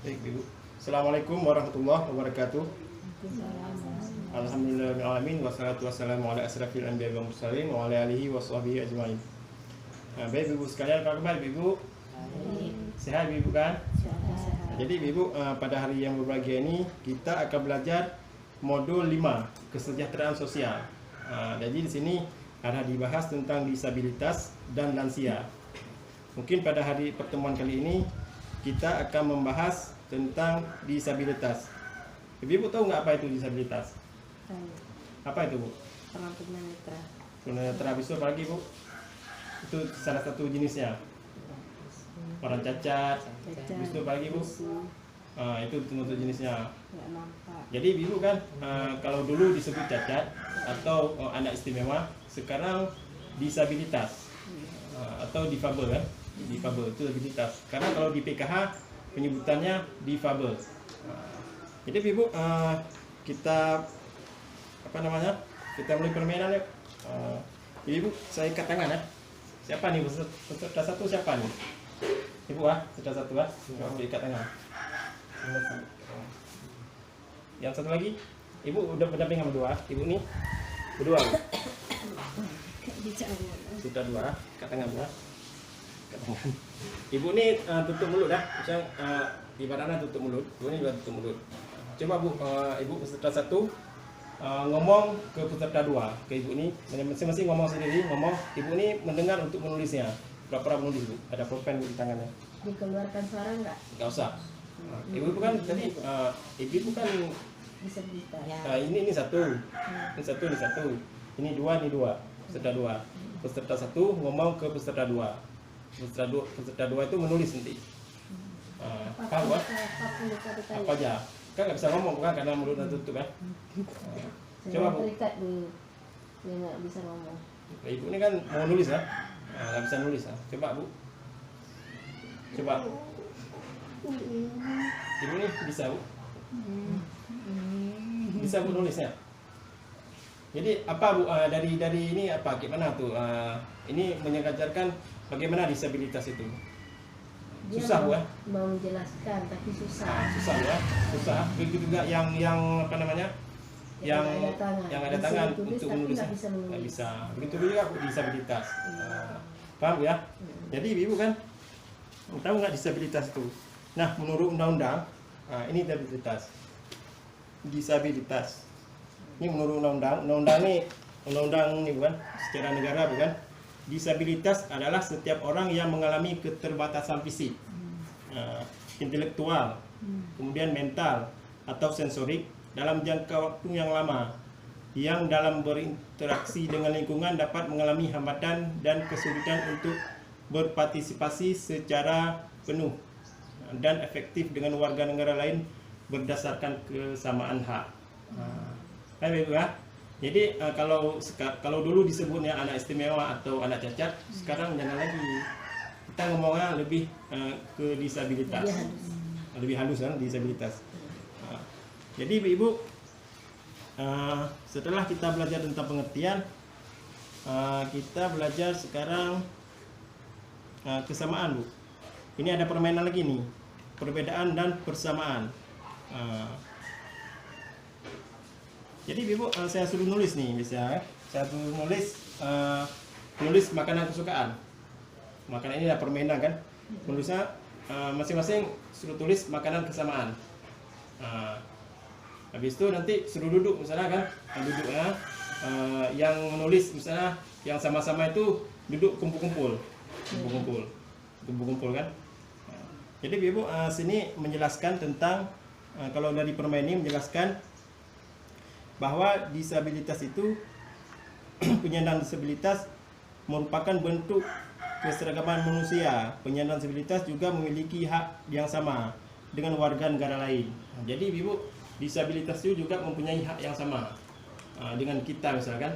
Baik, Ibu. Assalamualaikum warahmatullahi wabarakatuh. Alhamdulillahirrahmanirrahim. Wassalatu wassalamu ala asrafil anbiya wal mursalin wa ala alihi wa sahbihi ajmain. Baik Ibu sekalian, apa kabar Ibu? Sehat Ibu kan? Jadi Ibu, pada hari yang berbahagia ini kita akan belajar modul 5 kesejahteraan sosial. Jadi di sini ada dibahas tentang disabilitas dan lansia. Mungkin pada hari pertemuan kali ini kita akan membahas tentang disabilitas. Ibu tahu nggak apa itu disabilitas? Tahu. Apa itu Bu? Orang tunanetra. Tunanetra itu apa lagi Bu? Itu salah satu jenisnya. Orang cacat. Habis itu apa lagi Bu? Itu tentu jenisnya. Nggak nampak. Jadi Ibu kan kalau dulu disebut cacat atau anak istimewa, sekarang disabilitas atau difabel kan? Difabel itu disabilitas. Karena kalau di PKH penyebutannya difabel. Jadi Ibu, kita apa namanya? Kita mulai permainan ya. Jadi Ibu, saya ikat tangan ya. Siapa nih peserta satu siapa nih? Ibu peserta satu Ibu ikat tangan. Yang satu lagi, Ibu udah berdamping sama dua. Ibu nih berdua. Sudah dua, ikat tangan dua. Ibu nih tutup mulut dah. Macam ibaratnya tutup mulut. Ibu ini juga tutup mulut. Coba Bu, Ibu peserta satu ngomong ke peserta dua, ke Ibu ini masing-masing ngomong sendiri, ngomong. Ibu ini mendengar untuk menulisnya. Pura-pura menulis Bu. Ada pulpen di tangannya. Dikeluarkan suara nggak? Nggak usah. Ibu kan tadi Ibu kan Disabilitas. ini satu. Ini satu, ini satu. Ini dua. Peserta dua. Peserta satu ngomong ke peserta dua. Peserta dua itu menulis nanti. Apa aja? Kan nggak bisa ngomong kan karena mulutnya tutup kan. Coba Bu. Terikat dulu. Dia nggak bisa ngomong. Ibu ini kan mau nulis ya, nggak bisa nulis ya. Coba Bu. Coba. Ibu ini bisa Bu. Bisa Bu nulisnya. Jadi apa Bu, dari ini apa gimana tuh? Ini mengajarkan bagaimana disabilitas itu. Dia Susah Bu ya? Mau menjelaskan tapi susah. Susah ya, susah. Begitu juga yang apa namanya? Yang ada tangan untuk menulis. Nggak bisa. Begitu juga Bu, disabilitas. Paham ya? Jadi Ibu kan tahu nggak disabilitas itu? Nah, menurut undang-undang, ini disabilitas. Ini menurut undang-undang ini bukan secara negara bukan. Disabilitas adalah setiap orang yang mengalami keterbatasan fisik, intelektual, kemudian mental atau sensorik dalam jangka waktu yang lama, yang dalam berinteraksi dengan lingkungan dapat mengalami hambatan dan kesulitan untuk berpartisipasi secara penuh dan efektif dengan warga negara lain berdasarkan kesamaan hak. Baik ya. Jadi kalau dulu disebutnya anak istimewa atau anak cacat, sekarang jangan lagi. Kita ngomongnya lebih ke disabilitas. Lebih halus kan disabilitas. Jadi Ibu, setelah kita belajar tentang pengertian, kita belajar sekarang kesamaan Bu. Ini ada permainan lagi nih, perbedaan dan persamaan. Jadi Ibu, saya suruh nulis nih, bisa saya suruh nulis makanan kesukaan. Makanan ini ada permainan kan, nulisnya masing-masing suruh tulis makanan kesamaan. Habis itu nanti suruh duduk misalnya kan, duduknya yang menulis misalnya yang sama-sama itu duduk kumpul-kumpul kan. Jadi Ibu, sini menjelaskan tentang kalau dari permainan ini menjelaskan bahwa disabilitas itu penyandang disabilitas merupakan bentuk keseragaman manusia. Penyandang disabilitas juga memiliki hak yang sama dengan warga negara lain. Jadi Ibu, disabilitas itu juga mempunyai hak yang sama dengan kita misalkan.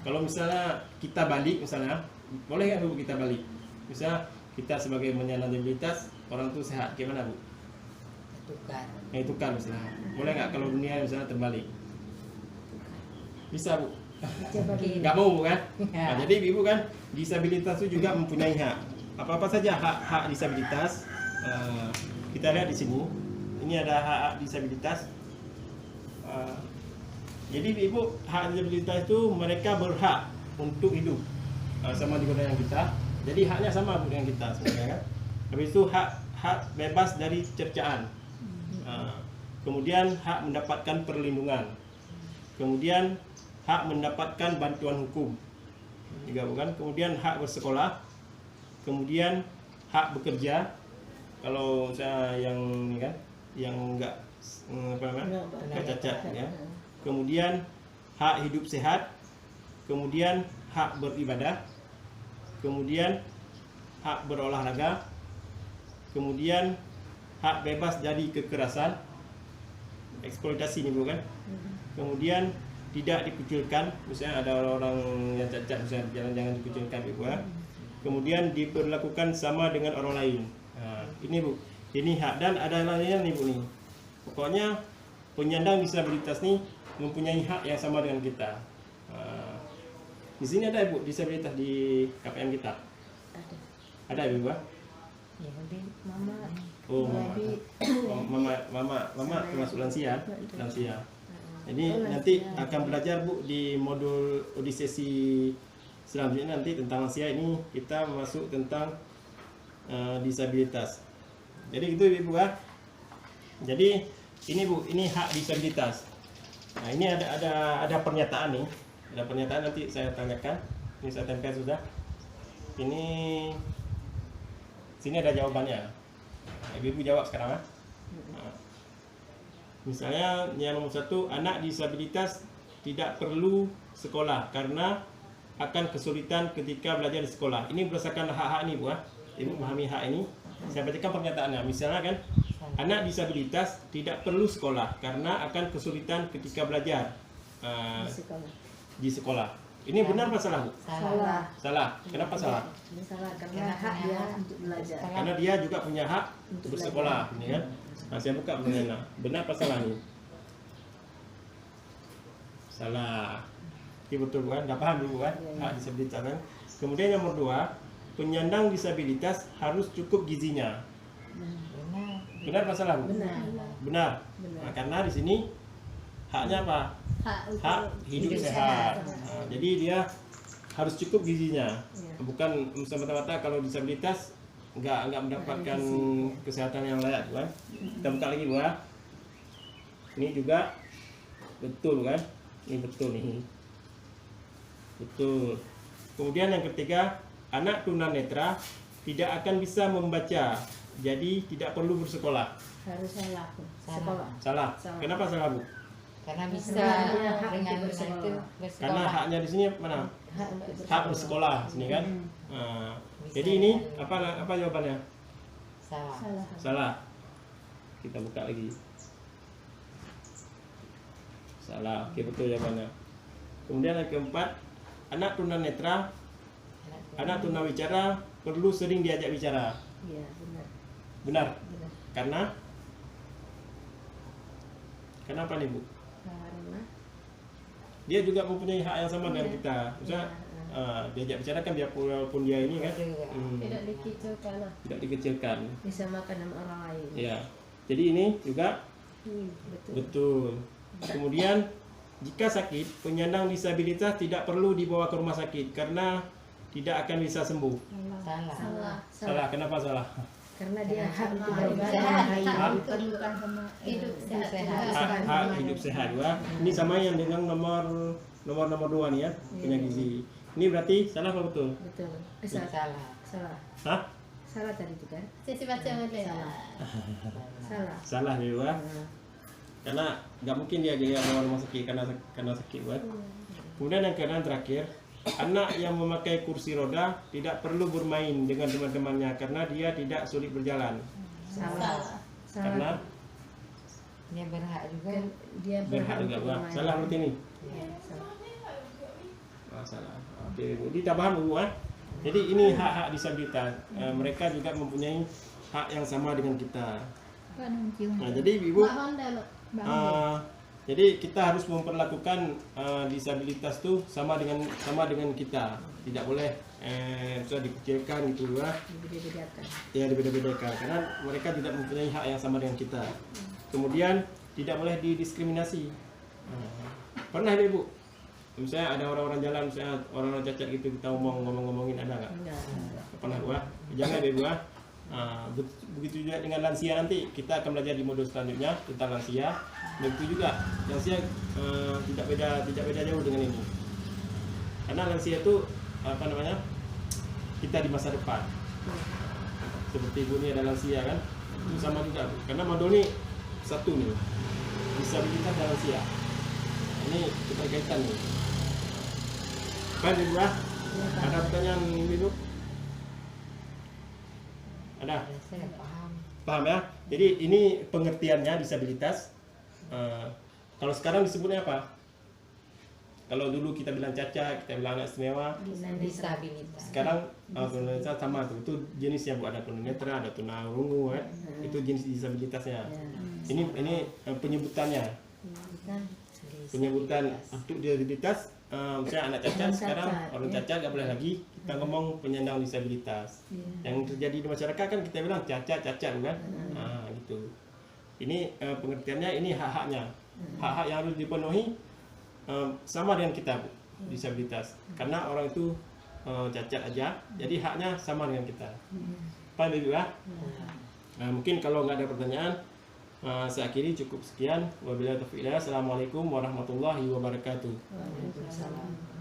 Kalau misalnya kita balik misalnya, boleh nggak Bu kita balik? Misalnya kita sebagai penyandang disabilitas, orang itu sehat, gimana Bu? Tukar misalnya. Boleh nggak kalau dunia misalnya terbalik? Bisa Bu? Nggak mau kan? Jadi Ibu kan disabilitas itu juga mempunyai hak. Apa-apa saja hak disabilitas. Kita lihat di sini. ini ada hak disabilitas. Jadi ibu, hak disabilitas itu mereka berhak untuk hidup sama dengan kita. Jadi haknya sama dengan kita sebenarnya kan. Habis itu hak bebas dari cercaan. Kemudian hak mendapatkan perlindungan. Kemudian hak mendapatkan bantuan hukum. Juga bukan. Kemudian hak bersekolah. Kemudian hak bekerja. Kalau saya yang ini kan, yang enggak cacat ya. Kemudian hak hidup sehat. Kemudian hak beribadah. Kemudian hak berolahraga. Kemudian hak bebas dari kekerasan, eksploitasi ini bukan. Kemudian tidak dikucilkan, misalnya ada orang yang cacat, misalnya jangan dikucilkan ibu. Kemudian diperlakukan sama dengan orang lain. Ini bu, ini hak. Dan ada lainnya nih bu nih. Pokoknya penyandang disabilitas nih mempunyai hak yang sama dengan kita. Di sini ada ibu disabilitas di KPM kita. Ada ibu ya? Ya, mama. Oh, mama termasuk lansia. Jadi nanti akan belajar bu di modul di sesi selanjutnya nanti tentang lansia ini kita masuk tentang disabilitas. Jadi gitu ibu ya. Jadi ini bu, ini hak disabilitas. Nah ini ada pernyataan nih, ada pernyataan nanti saya tanyakan. Ini saya tempel sudah. Ini sini ada jawabannya. Ibu jawab sekarang ya. Misalnya yang nomor 1, anak disabilitas tidak perlu sekolah karena akan kesulitan ketika belajar di sekolah. Ini berdasarkan hak-hak ini bu ya. Ibu memahami hak ini. Saya bacakan pernyataannya. Misalnya kan, anak disabilitas tidak perlu sekolah karena akan kesulitan ketika belajar di sekolah. Ini benar apa salah bu? Salah. Salah. Kenapa salah? Salah karena hak dia untuk belajar. Karena dia juga punya hak untuk bersekolah, ini kan? Nah, saya buka pertanyaannya. Benar apa salah nih? Salah. Ini betul bukan? Nggak paham dulu kan? Hak disabilitas kan? Kemudian yang nomor 2, penyandang disabilitas harus cukup gizinya. Benar apa salah bu? Benar. Benar. Nah, karena di sini haknya apa? Hak hidup sehat. Nah, jadi dia harus cukup gizinya. Bukan semata-mata kalau disabilitas nggak mendapatkan kesehatan yang layak kan? Kita buka lagi bu. Ini juga betul kan? Ini betul nih. Betul. Kemudian yang ketiga, anak tunanetra tidak akan bisa membaca, jadi tidak perlu bersekolah. Harus salah. Sekolah. Salah. Kenapa salah bu? Karena bisa Karena hak dengan untuk itu bersekolah. bersekolah. Karena haknya di sini mana? Hak untuk Hak bersekolah sini kan. Nah, jadi ini apa jawabannya? Salah. Salah. Salah. Kita buka lagi. Salah. Oke, betul jawabannya. Kemudian yang keempat, anak tunanetra, anak tunawicara perlu sering diajak bicara. Iya, benar. Benar. Benar. Karena kenapa nih bu? Karena Dia juga mempunyai hak yang sama dengan kita. Misalnya diajak bicara kan biarpun dia ini kan tidak dikecilkan lah. tidak dikecilkan. Bisa makan sama orang lain. Ya. Jadi ini juga Betul. betul. Kemudian jika sakit, penyandang disabilitas tidak perlu dibawa ke rumah sakit karena tidak akan bisa sembuh. Salah. Salah. Salah. Kenapa salah? Karena dia hak untuk Hak beribadah. hidup sehat. Hak hidup sehat ya. Ini sama yang dengan nomor 2 nih ya, punya gizi. Ini berarti salah apa betul? Betul. Salah. Salah. Hah? Salah tadi itu kan? Sesi baca Salah. Salah. Salah nih ya. Karena nggak mungkin dia bawa rumah sakit karena sakit kan. Kemudian yang keenam terakhir, anak yang memakai kursi roda tidak perlu bermain dengan teman-temannya karena dia tidak sulit berjalan. Salah. Karena Dia berhak juga. Dia berhak juga untuk Wah, bermain. salah berarti ini. Iya, salah. Salah. Oke, Bu. Kita paham Bu ya? Jadi ini hak-hak disabilitas. Mereka juga mempunyai hak yang sama dengan kita. Nah, jadi Ibu jadi kita harus memperlakukan disabilitas tuh sama dengan kita. Tidak boleh bisa dikecilkan gitu ya. Dibeda-bedakan. Ya dibeda-bedakan karena mereka tidak mempunyai hak yang sama dengan kita. Kemudian tidak boleh didiskriminasi. Pernah Ibu? Misalnya ada orang-orang jalan, misalnya orang-orang cacat gitu kita ngomongin ada nggak? Enggak. Pernah Bu? Jangan Ibu. Begitu juga dengan lansia, nanti kita akan belajar di modul selanjutnya tentang lansia. Begitu juga lansia tidak beda jauh dengan ini. Karena lansia itu apa namanya? Kita di masa depan. Seperti Ibu ini ada lansia kan? Itu sama juga Bu. Karena modul ini satu nih, disabilitas dan lansia. Ini keterkaitan nih. Baik Ibu, ada pertanyaan Ibu? Ada? Saya paham. Paham ya? Jadi ini pengertiannya disabilitas. Kalau sekarang disebutnya apa? Kalau dulu kita bilang cacat, kita bilang anak istimewa. Disabilitas. Sekarang tunanetra sama tuh. Itu jenisnya Bu, ada tunanetra, ada tunarungu kan? Itu jenis disabilitasnya. Ini penyebutannya. Penyebutan untuk disabilitas. Misalnya anak cacat, sekarang orang cacat nggak boleh lagi kita ngomong penyandang disabilitas. Yang terjadi di masyarakat kan kita bilang cacat kan? Gitu. Ini pengertiannya, ini hak-haknya. Hak-hak yang harus dipenuhi sama dengan kita Bu, disabilitas. Karena orang itu cacat aja, jadi haknya sama dengan kita. Paham Ibu ya? Mungkin kalau nggak ada pertanyaan, saya akhiri cukup sekian. Wabillahi taufiq hidayah. Assalamualaikum warahmatullahi wabarakatuh. Waalaikumsalam.